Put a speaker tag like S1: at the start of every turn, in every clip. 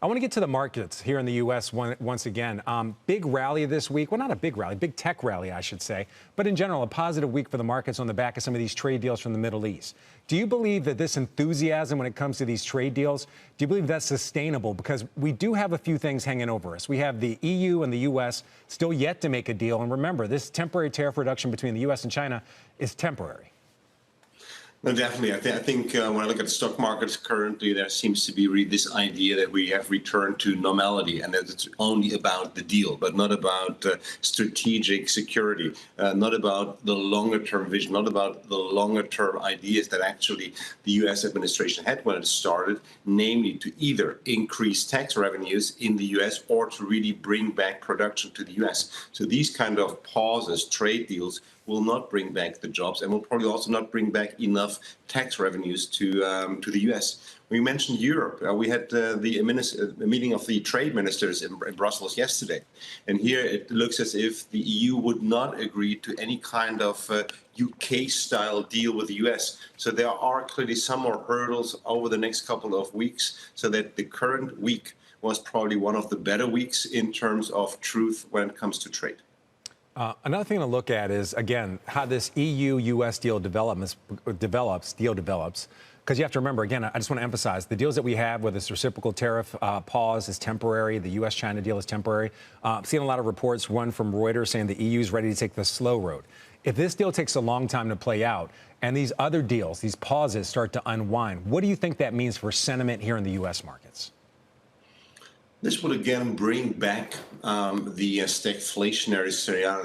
S1: I want to get to the markets here in the U.S. once again. Big rally this week. Well, not a big rally, big tech rally, I should say. But in general, a positive week for the markets on the back of some of these trade deals from the Middle East. Do you believe that this enthusiasm when it comes to these trade deals, do you believe that's sustainable? Because we do have a few things hanging over us. We have the EU and the U.S. still yet to make a deal. And remember, this temporary tariff reduction between the U.S. and China is temporary.
S2: No, definitely. I think when I look at the stock markets currently, there seems to be really this idea that we have returned to normality and that it's only about the deal, but not about strategic security, not about the longer-term vision, not about the longer-term ideas that actually the U.S. administration had when it started, namely to either increase tax revenues in the U.S. or to really bring back production to the U.S. So these kind of pauses, trade deals, will not bring back the jobs and will probably also not bring back enough tax revenues to the U.S. We mentioned Europe. We had the meeting of the trade ministers in Brussels yesterday. And here it looks as if the EU would not agree to any kind of UK-style deal with the US. So there are clearly some more hurdles over the next couple of weeks, so that the current week was probably one of the better weeks in terms of truth when it comes to trade.
S1: Another thing to look at is, again, how this EU-U.S. deal develops, because you have to remember, again, I just want to emphasize, the deals that we have with this reciprocal tariff pause is temporary. The U.S.-China deal is temporary. I've seen a lot of reports, one from Reuters, saying the EU is ready to take the slow road. If this deal takes a long time to play out and these other deals, these pauses start to unwind, what do you think that means for sentiment here in the U.S. markets?
S2: This would again bring back the stagflationary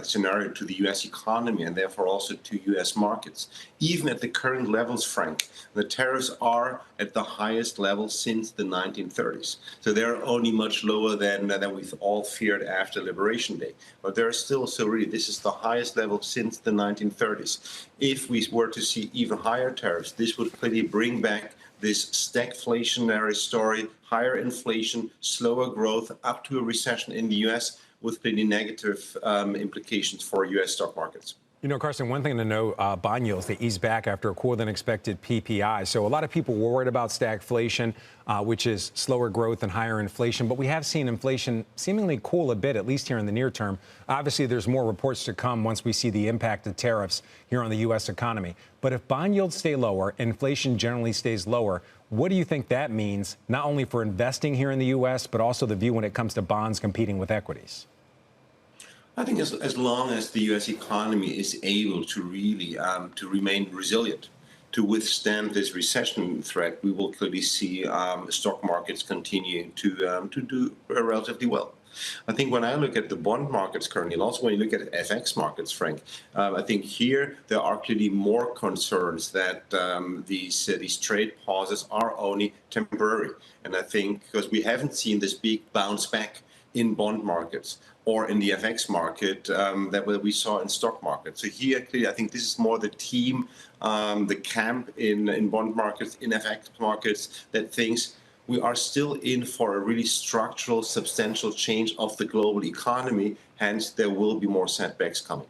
S2: scenario to the U.S. economy and therefore also to U.S. markets. Even at the current levels, Frank, the tariffs are at the highest level since the 1930s. So they're only much lower than we've all feared after Liberation Day. But they're still, so really, this is the highest level since the 1930s. If we were to see even higher tariffs, this would clearly bring back this stagflationary story, higher inflation, slower growth, up to a recession in the U.S. with pretty negative implications for U.S. stock markets. You know,
S1: Carsten, one thing to know, bond yields, they eased back after a cooler-than-expected PPI. So a lot of people were worried about stagflation, which is slower growth and higher inflation. But we have seen inflation seemingly cool a bit, at least here in the near term. Obviously, there's more reports to come once we see the impact of tariffs here on the U.S. economy. But if bond yields stay lower, inflation generally stays lower, what do you think that means, not only for investing here in the U.S., but also the view when it comes to bonds competing with equities?
S2: I think as long as the U.S. economy is able to really to remain resilient, to withstand this recession threat, we will clearly see stock markets continue to do relatively well. I think when I look at the bond markets currently, and also when you look at FX markets, Frank, I think here there are clearly more concerns that these trade pauses are only temporary. And I think because we haven't seen this big bounce back in bond markets or in the FX market that we saw in stock markets. So here, clearly, I think this is more the team, the camp in bond markets, in FX markets, that thinks we are still in for a really structural, substantial change of the global economy. Hence, there will be more setbacks coming.